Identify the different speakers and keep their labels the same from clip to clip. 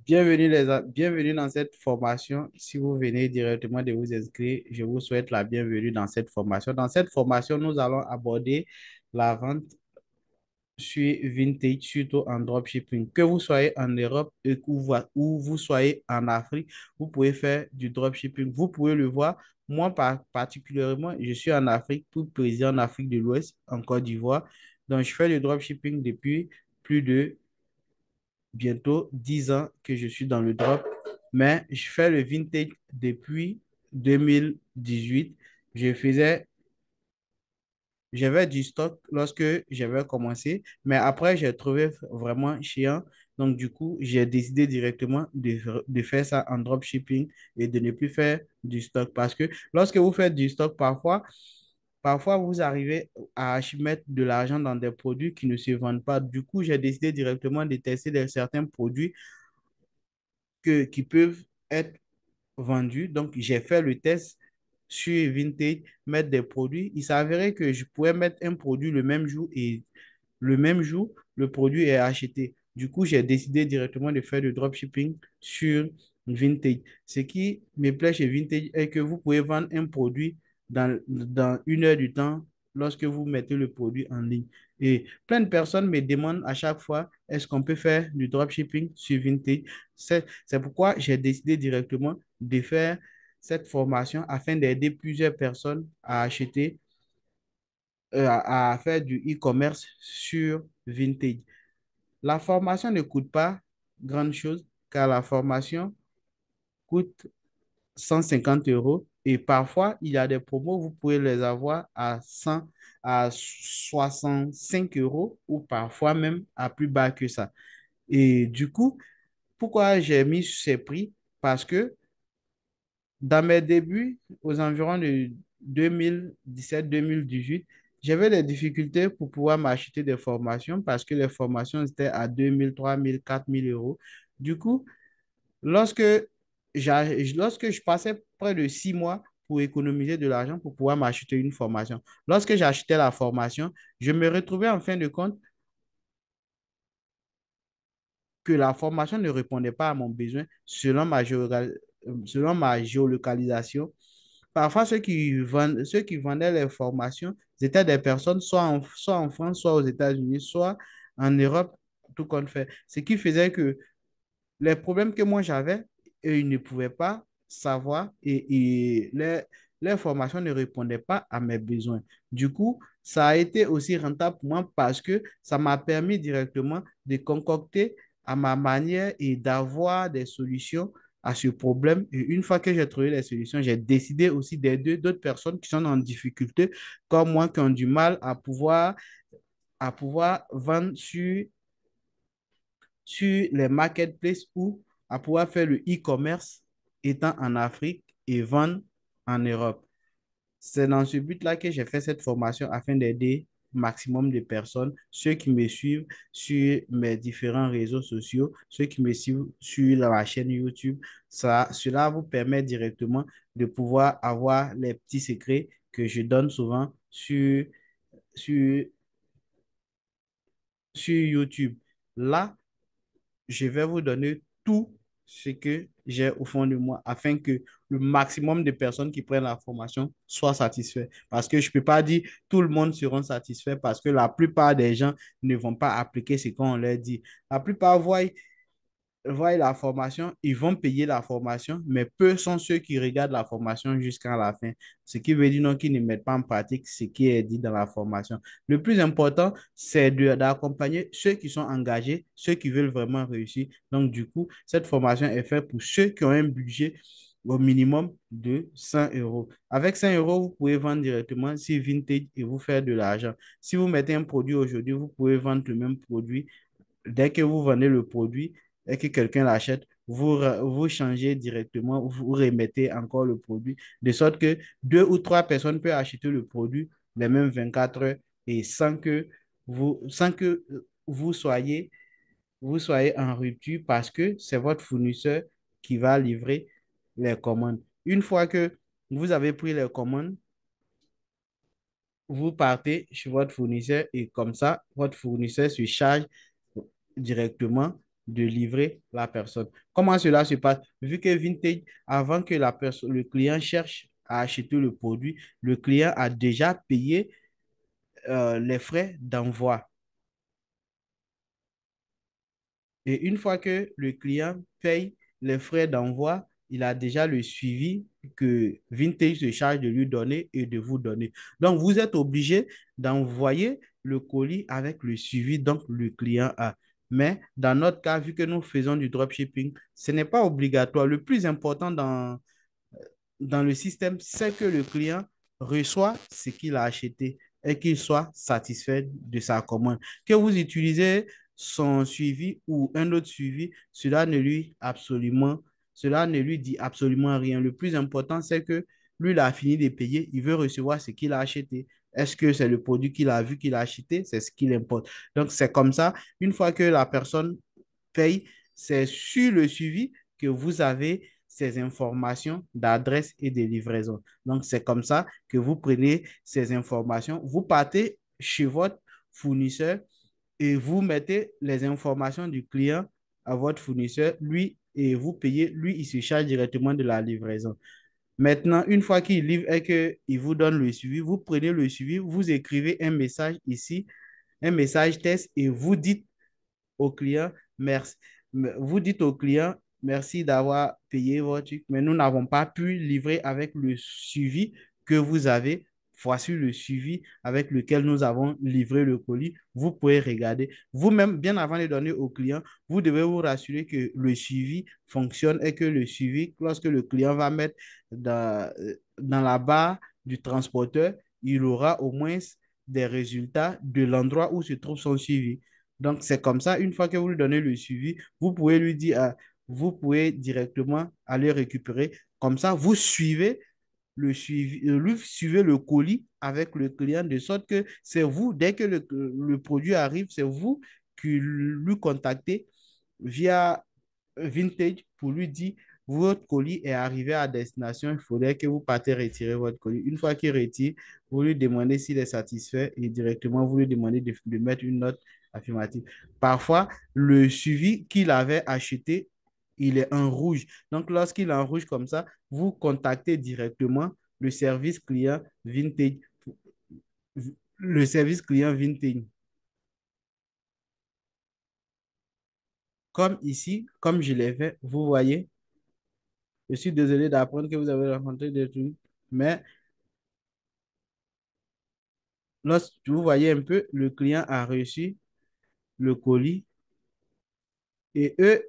Speaker 1: Bienvenue dans cette formation. Si vous venez directement de vous inscrire, je vous souhaite la bienvenue dans cette formation. Dans cette formation, nous allons aborder la vente sur Vintage, surtout en dropshipping. Que vous soyez en Europe ou vous soyez en Afrique, vous pouvez faire du dropshipping. Vous pouvez le voir. Moi, particulièrement, je suis en Afrique, tout président en Afrique de l'Ouest, en Côte d'Ivoire. Donc, je fais du dropshipping depuis plus de bientôt 10 ans que je suis dans le drop, mais je fais le vintage depuis 2018. Je faisais, j'avais du stock lorsque j'avais commencé, mais après, j'ai trouvé vraiment chiant. Donc, du coup, j'ai décidé directement de faire ça en dropshipping et de ne plus faire du stock parce que lorsque vous faites du stock, parfois vous arrivez à mettre de l'argent dans des produits qui ne se vendent pas. Du coup, j'ai décidé directement de tester certains produits qui peuvent être vendus. Donc, j'ai fait le test sur Vinted, mettre des produits. Il s'avérait que je pouvais mettre un produit le même jour et le même jour, le produit est acheté. Du coup, j'ai décidé directement de faire du dropshipping sur Vinted. Ce qui me plaît chez Vinted est que vous pouvez vendre un produit dans 1 heure du temps lorsque vous mettez le produit en ligne. Et plein de personnes me demandent à chaque fois, est-ce qu'on peut faire du dropshipping sur Vinted? C'est pourquoi j'ai décidé directement de faire cette formation afin d'aider plusieurs personnes à acheter à faire du e-commerce sur Vinted. La formation ne coûte pas grand-chose car la formation coûte 150 euros et parfois il y a des promos, vous pouvez les avoir à 100, à 65 euros ou parfois même à plus bas que ça. Et du coup, pourquoi j'ai mis ces prix? Parce que dans mes débuts, aux environs de 2017-2018, j'avais des difficultés pour pouvoir m'acheter des formations parce que les formations étaient à 2000, 3000, 4000 euros. Du coup, lorsque, lorsque je passais près de 6 mois pour économiser de l'argent pour pouvoir m'acheter une formation, lorsque j'achetais la formation, je me retrouvais en fin de compte que la formation ne répondait pas à mon besoin selon ma géolocalisation. Parfois, ceux qui vendaient les formations, c'était des personnes soit en France, soit aux États-Unis, soit en Europe, tout compte fait. Ce qui faisait que les problèmes que moi j'avais, eux, ils ne pouvaient pas savoir et les formations ne répondaient pas à mes besoins. Du coup, ça a été aussi rentable pour moi parce que ça m'a permis directement de concocter à ma manière et d'avoir des solutions à ce problème. Et une fois que j'ai trouvé les solutions, j'ai décidé aussi d'aider d'autres personnes qui sont en difficulté, comme moi, qui ont du mal à pouvoir vendre sur les marketplaces ou à pouvoir faire le e-commerce étant en Afrique et vendre en Europe. C'est dans ce but-là que j'ai fait cette formation afin d'aider maximum de personnes, ceux qui me suivent sur mes différents réseaux sociaux, ceux qui me suivent sur la chaîne YouTube. Cela vous permet directement de pouvoir avoir les petits secrets que je donne souvent sur, sur YouTube. Là, je vais vous donner tout ce que j'ai au fond de moi afin que le maximum de personnes qui prennent la formation soient satisfaits. Parce que je ne peux pas dire tout le monde sera satisfait parce que la plupart des gens ne vont pas appliquer ce qu'on leur dit. La plupart voient la formation, ils vont payer la formation, mais peu sont ceux qui regardent la formation jusqu'à la fin. Ce qui veut dire non, qu'ils ne mettent pas en pratique ce qui est dit dans la formation. Le plus important, c'est d'accompagner ceux qui sont engagés, ceux qui veulent vraiment réussir. Donc, du coup, cette formation est faite pour ceux qui ont un budget au minimum de 100 euros. Avec 100 euros, vous pouvez vendre directement sur Vintage et vous faire de l'argent. Si vous mettez un produit aujourd'hui, vous pouvez vendre le même produit dès que vous vendez le produit et que quelqu'un l'achète, vous changez directement, vous remettez encore le produit, de sorte que 2 ou 3 personnes peuvent acheter le produit les mêmes 24 heures et sans que vous soyez en rupture parce que c'est votre fournisseur qui va livrer les commandes. Une fois que vous avez pris les commandes, vous partez chez votre fournisseur et comme ça, votre fournisseur se charge directement de livrer la personne. Comment cela se passe? Vu que Vintage, avant que le client cherche à acheter le produit, le client a déjà payé les frais d'envoi. Et une fois que le client paye les frais d'envoi, il a déjà le suivi que Vintage se charge de lui donner et de vous donner. Donc, vous êtes obligé d'envoyer le colis avec le suivi donc le client a. Mais dans notre cas, vu que nous faisons du dropshipping, ce n'est pas obligatoire. Le plus important dans le système, c'est que le client reçoit ce qu'il a acheté et qu'il soit satisfait de sa commande. Que vous utilisez son suivi ou un autre suivi, cela ne lui dit absolument rien. Le plus important, c'est que lui, il a fini de payer, il veut recevoir ce qu'il a acheté. Est-ce que c'est le produit qu'il a vu qu'il a acheté? C'est ce qu'il importe. Donc, c'est comme ça. Une fois que la personne paye, c'est sur le suivi que vous avez ces informations d'adresse et de livraison. Donc, c'est comme ça que vous prenez ces informations, vous partez chez votre fournisseur et vous mettez les informations du client à votre fournisseur, lui, et vous payez, lui, il se charge directement de la livraison. Maintenant, une fois qu'il livre et qu'il vous donne le suivi, vous prenez le suivi, vous écrivez un message ici, un message test, et vous dites au client, merci. Vous dites au client, merci d'avoir payé votre truc, mais nous n'avons pas pu livrer avec le suivi que vous avez. Voici le suivi avec lequel nous avons livré le colis. Vous pouvez regarder. Vous-même, bien avant de donner au client, vous devez vous rassurer que le suivi fonctionne et que le suivi, lorsque le client va mettre dans la barre du transporteur, il aura au moins des résultats de l'endroit où se trouve son suivi. Donc, c'est comme ça, une fois que vous lui donnez le suivi, vous pouvez lui dire, vous pouvez directement aller récupérer. Comme ça, vous suivez le suivi, lui suivez le colis avec le client de sorte que c'est vous, dès que le produit arrive, c'est vous qui lui contactez via Vintage pour lui dire votre colis est arrivé à destination, il faudrait que vous partez retirer votre colis. Une fois qu'il retire, vous lui demandez s'il est satisfait et directement vous lui demandez de mettre une note affirmative. Parfois, le suivi qu'il avait acheté, il est en rouge. Donc, lorsqu'il est en rouge comme ça, vous contactez directement le service client Vintage. Le service client Vintage. Comme ici, comme je l'ai fait, vous voyez, je suis désolé d'apprendre que vous avez rencontré des trucs, mais lorsque vous voyez un peu, le client a reçu le colis et eux,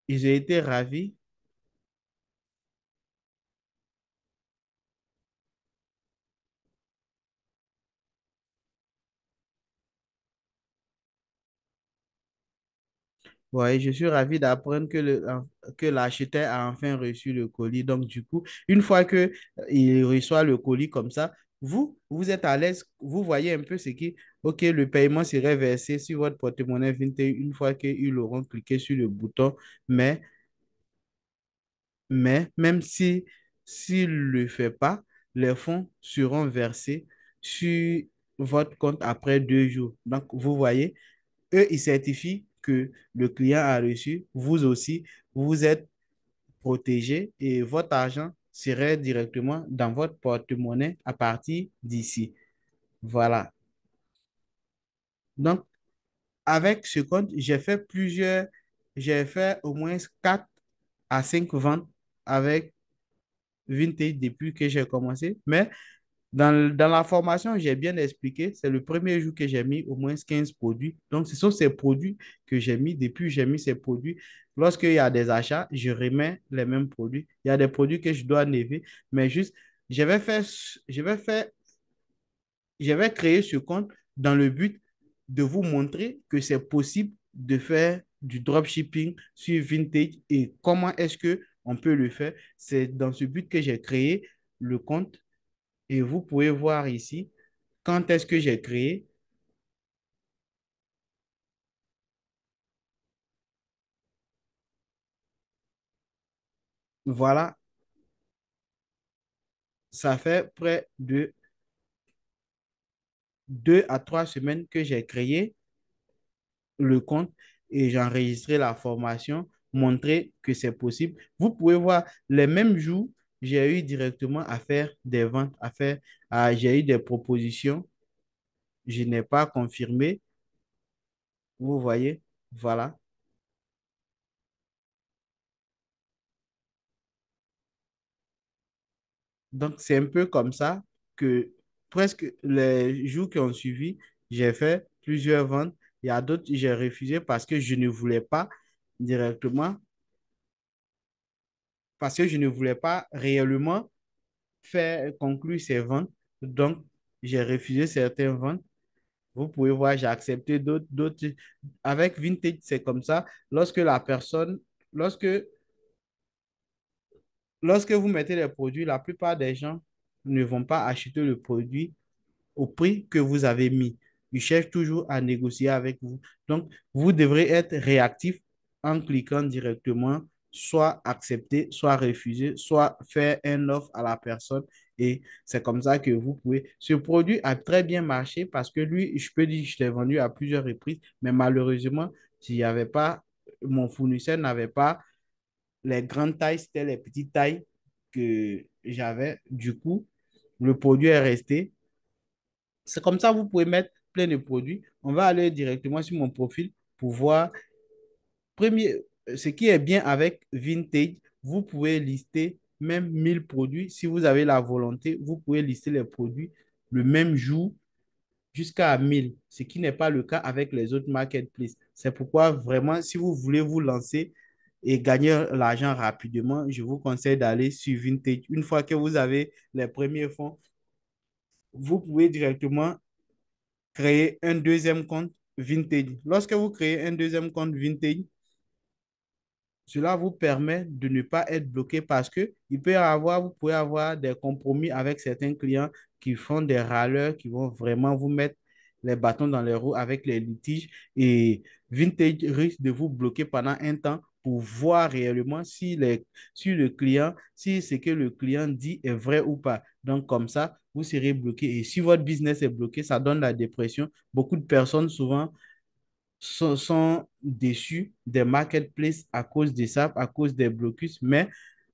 Speaker 1: ils ont été ravis. Ouais, je suis ravi d'apprendre que l'acheteur a enfin reçu le colis. Donc, du coup, une fois que il reçoit le colis comme ça, vous êtes à l'aise, vous voyez un peu ce qui, OK, le paiement serait versé sur votre porte-monnaie Vinted une fois qu'ils auront cliqué sur le bouton, mais Mais même si s'il ne le fait pas, les fonds seront versés sur votre compte après 2 jours. Donc, vous voyez, eux, ils certifient que le client a reçu. Vous aussi, vous êtes protégé et votre argent serait directement dans votre porte-monnaie à partir d'ici. Voilà. Donc, avec ce compte, j'ai fait au moins 4 à 5 ventes avec Vintage depuis que j'ai commencé. Mais dans la formation, j'ai bien expliqué, c'est le premier jour que j'ai mis au moins 15 produits. Donc, ce sont ces produits que j'ai mis. Depuis que j'ai mis ces produits, lorsqu'il y a des achats, je remets les mêmes produits. Il y a des produits que je dois enlever, mais juste, je vais faire, je vais faire, je vais créer ce compte dans le but de vous montrer que c'est possible de faire du dropshipping sur Vintage et comment est-ce que on peut le faire. C'est dans ce but que j'ai créé le compte et vous pouvez voir ici quand est-ce que j'ai créé. Voilà, ça fait près de 2 à 3 semaines que j'ai créé le compte et j'enregistrais la formation, montrer que c'est possible. Vous pouvez voir, les mêmes jours, j'ai eu directement à faire des ventes, j'ai eu des propositions, je n'ai pas confirmé, vous voyez, voilà. Donc, c'est un peu comme ça que presque les jours qui ont suivi, j'ai fait plusieurs ventes. Il y a d'autres, j'ai refusé parce que je ne voulais pas directement, parce que je ne voulais pas réellement faire conclure ces ventes. Donc, j'ai refusé certaines ventes. Vous pouvez voir, j'ai accepté d'autres. Avec Vintage, c'est comme ça. Lorsque, lorsque vous mettez les produits, la plupart des gens ne vont pas acheter le produit au prix que vous avez mis. Ils cherchent toujours à négocier avec vous. Donc, vous devrez être réactif en cliquant directement, soit accepter, soit refuser, soit faire un offre à la personne. Et c'est comme ça que vous pouvez. Ce produit a très bien marché parce que lui, je peux dire que je l'ai vendu à plusieurs reprises, mais malheureusement, s'il n'y avait pas, mon fournisseur n'avait pas les grandes tailles, c'était les petites tailles que j'avais. Du coup, le produit est resté. C'est comme ça, vous pouvez mettre plein de produits. On va aller directement sur mon profil pour voir. Premier, ce qui est bien avec Vintage, vous pouvez lister même 1000 produits. Si vous avez la volonté, vous pouvez lister les produits le même jour jusqu'à 1000, ce qui n'est pas le cas avec les autres marketplaces. C'est pourquoi vraiment, si vous voulez vous lancer et gagner l'argent rapidement, je vous conseille d'aller sur Vintage. Une fois que vous avez les premiers fonds, vous pouvez directement créer un deuxième compte Vintage. Lorsque vous créez un deuxième compte Vintage, cela vous permet de ne pas être bloqué parce que vous pouvez avoir des compromis avec certains clients qui font des râleurs, qui vont vraiment vous mettre les bâtons dans les roues avec les litiges et Vintage risque de vous bloquer pendant un temps pour voir réellement si ce que le client dit est vrai ou pas. Donc, comme ça, vous serez bloqué. Et si votre business est bloqué, ça donne la dépression. Beaucoup de personnes, souvent, sont déçus des marketplaces à cause de ça, à cause des blocus. Mais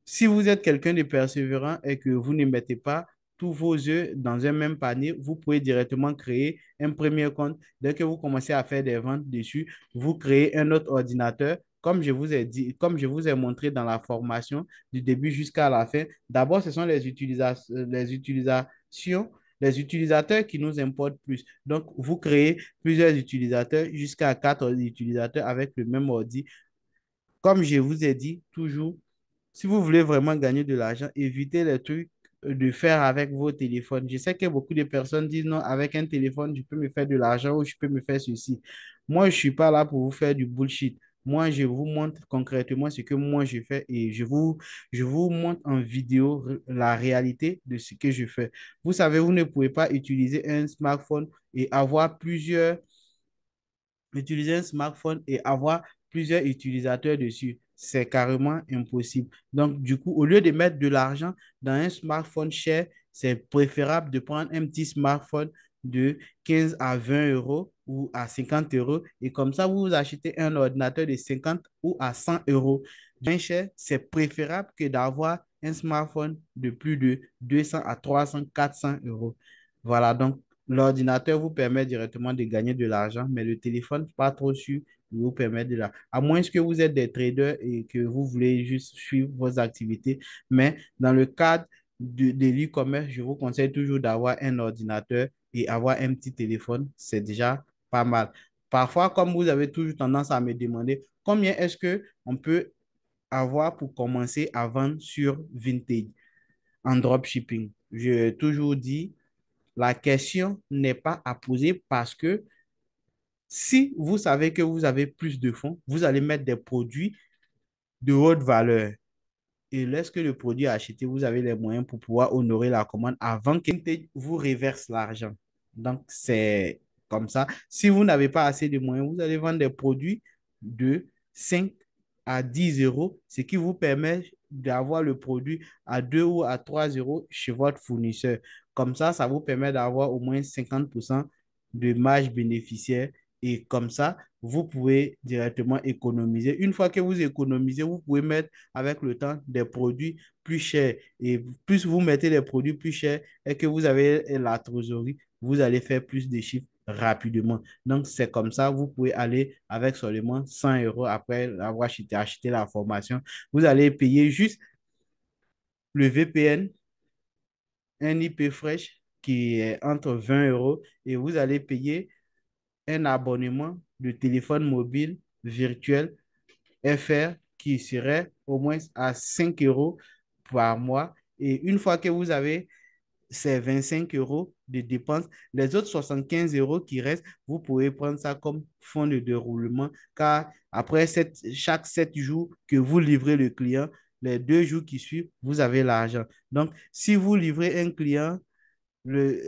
Speaker 1: si vous êtes quelqu'un de persévérant et que vous ne mettez pas tous vos œufs dans un même panier, vous pouvez directement créer un premier compte. Dès que vous commencez à faire des ventes dessus, vous créez un autre ordinateur. Comme je vous ai dit, comme je vous ai montré dans la formation du début jusqu'à la fin, d'abord, ce sont les utilisateurs qui nous importent plus. Donc, vous créez plusieurs utilisateurs, jusqu'à 4 utilisateurs avec le même ordi. Comme je vous ai dit, toujours, si vous voulez vraiment gagner de l'argent, évitez les trucs de faire avec vos téléphones. Je sais que beaucoup de personnes disent non, avec un téléphone, je peux me faire de l'argent ou je peux me faire ceci. Moi, je ne suis pas là pour vous faire du bullshit. Moi, je vous montre concrètement ce que moi je fais et je vous montre en vidéo la réalité de ce que je fais. Vous savez, vous ne pouvez pas utiliser un smartphone et avoir plusieurs utilisateurs dessus. C'est carrément impossible. Donc, du coup, au lieu de mettre de l'argent dans un smartphone cher, c'est préférable de prendre un petit smartphone de 15 à 20 euros ou à 50 euros. Et comme ça, vous achetez un ordinateur de 50 ou à 100 euros. Bien cher, c'est préférable que d'avoir un smartphone de plus de 200 à 300, 400 euros. Voilà, donc l'ordinateur vous permet directement de gagner de l'argent, mais le téléphone, pas trop sûr, vous permet de l'argent. À moins que vous êtes des traders et que vous voulez juste suivre vos activités. Mais dans le cadre de l'e-commerce, je vous conseille toujours d'avoir un ordinateur et avoir un petit téléphone. C'est déjà pas mal. Parfois, comme vous avez toujours tendance à me demander combien est-ce que on peut avoir pour commencer à vendre sur Vinted en dropshipping. Je toujours dit la question n'est pas à poser parce que si vous savez que vous avez plus de fonds, vous allez mettre des produits de haute valeur. Et lorsque le produit est acheté, vous avez les moyens pour pouvoir honorer la commande avant qu'il vous reverse l'argent. Donc, c'est comme ça. Si vous n'avez pas assez de moyens, vous allez vendre des produits de 5 à 10 euros, ce qui vous permet d'avoir le produit à 2 ou à 3 euros chez votre fournisseur. Comme ça vous permet d'avoir au moins 50% de marge bénéficiaire Et comme ça, vous pouvez directement économiser. Une fois que vous économisez, vous pouvez mettre avec le temps des produits plus chers. Et plus vous mettez des produits plus chers et que vous avez la trésorerie, vous allez faire plus de chiffres rapidement. Donc, c'est comme ça, vous pouvez aller avec seulement 100 euros après avoir acheté la formation. Vous allez payer juste le VPN, un IP Fresh qui est entre 20 euros et vous allez payer un abonnement de téléphone mobile virtuel FR qui serait au moins à 5 euros par mois. Et une fois que vous avez ces 25 euros de dépenses, les autres 75 euros qui restent, vous pouvez prendre ça comme fonds de déroulement, car après chaque 7 jours que vous livrez le client, les 2 jours qui suivent, vous avez l'argent. Donc, si vous livrez un client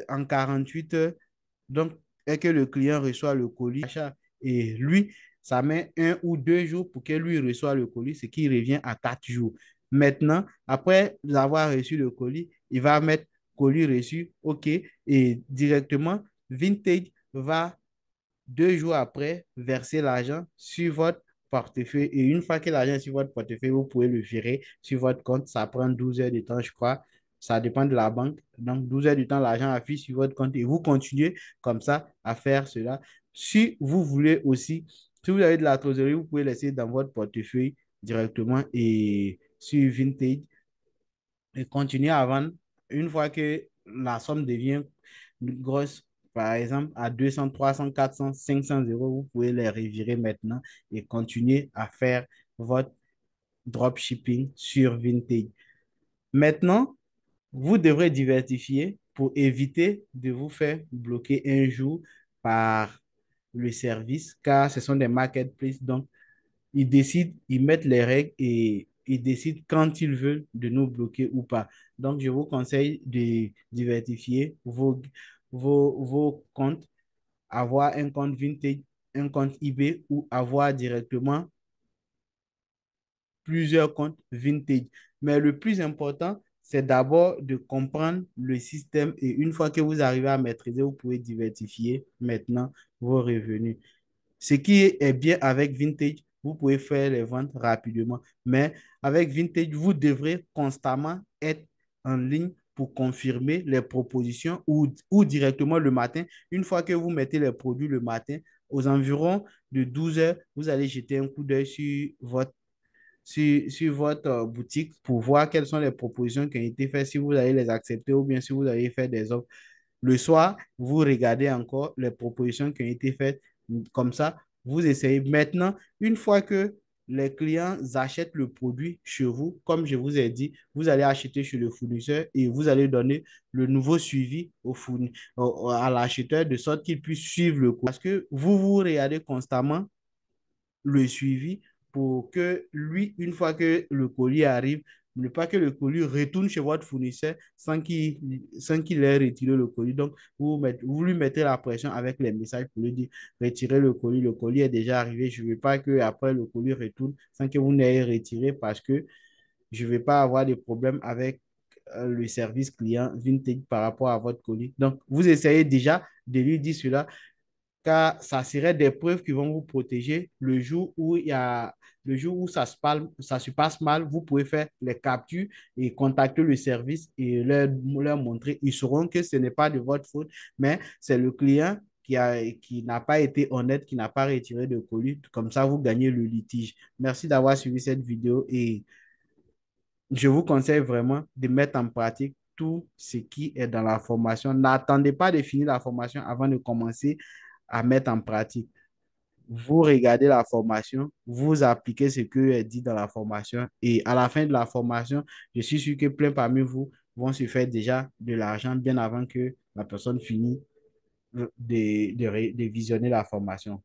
Speaker 1: en 48 heures, donc, et que le client reçoit le colis, et lui, ça met 1 ou 2 jours pour que lui reçoive le colis, ce qui revient à 4 jours. Maintenant, après avoir reçu le colis, il va mettre colis reçu, OK, et directement, Vintage va 2 jours après verser l'argent sur votre portefeuille. Et une fois que l'argent est sur votre portefeuille, vous pouvez le virer sur votre compte. Ça prend 12 heures de temps, je crois. Ça dépend de la banque. Donc, 12 heures du temps, l'argent affiche sur votre compte et vous continuez comme ça à faire cela. Si vous voulez aussi, si vous avez de la trésorerie, vous pouvez laisser dans votre portefeuille directement et sur Vintage et continuer à vendre. Une fois que la somme devient grosse, par exemple à 200, 300, 400, 500 euros, vous pouvez les revirer maintenant et continuer à faire votre dropshipping sur Vinted. Maintenant, vous devrez diversifier pour éviter de vous faire bloquer un jour par le service, car ce sont des marketplaces. Donc, ils décident, ils mettent les règles et ils décident quand ils veulent de nous bloquer ou pas. Donc, je vous conseille de diversifier vos comptes, avoir un compte Vintage, un compte eBay ou avoir directement plusieurs comptes Vintage. Mais le plus important, c'est d'abord de comprendre le système et une fois que vous arrivez à maîtriser, vous pouvez diversifier maintenant vos revenus. Ce qui est bien avec Vintage, vous pouvez faire les ventes rapidement. Mais avec Vintage, vous devrez constamment être en ligne pour confirmer les propositions ou directement le matin. Une fois que vous mettez les produits le matin, aux environs de 12 heures, vous allez jeter un coup d'œil sur votre boutique pour voir quelles sont les propositions qui ont été faites, si vous allez les accepter ou bien si vous allez faire des offres. Le soir, vous regardez encore les propositions qui ont été faites. Comme ça, vous essayez. Maintenant, une fois que les clients achètent le produit chez vous, comme je vous ai dit, vous allez acheter chez le fournisseur et vous allez donner le nouveau suivi à l'acheteur de sorte qu'il puisse suivre le cours. Parce que vous regardez constamment le suivi pour que lui, une fois que le colis arrive, ne pas que le colis retourne chez votre fournisseur sans qu'il ait retiré le colis. Donc, vous lui mettez la pression avec les messages pour lui dire retirez le colis est déjà arrivé. Je ne veux pas que après le colis retourne sans que vous n'ayez retiré parce que je ne vais pas avoir de problème avec le service client Vintage par rapport à votre colis. Donc, vous essayez déjà de lui dire cela car ça serait des preuves qui vont vous protéger le jour où ça se passe mal, vous pouvez faire les captures et contacter le service et leur montrer. Ils sauront que ce n'est pas de votre faute, mais c'est le client qui n'a pas été honnête, qui n'a pas retiré de colis. Comme ça, vous gagnez le litige. Merci d'avoir suivi cette vidéo et je vous conseille vraiment de mettre en pratique tout ce qui est dans la formation. N'attendez pas de finir la formation avant de commencer à mettre en pratique. Vous regardez la formation, vous appliquez ce que est dit dans la formation et à la fin de la formation, je suis sûr que plein parmi vous vont se faire déjà de l'argent bien avant que la personne finisse de visionner la formation.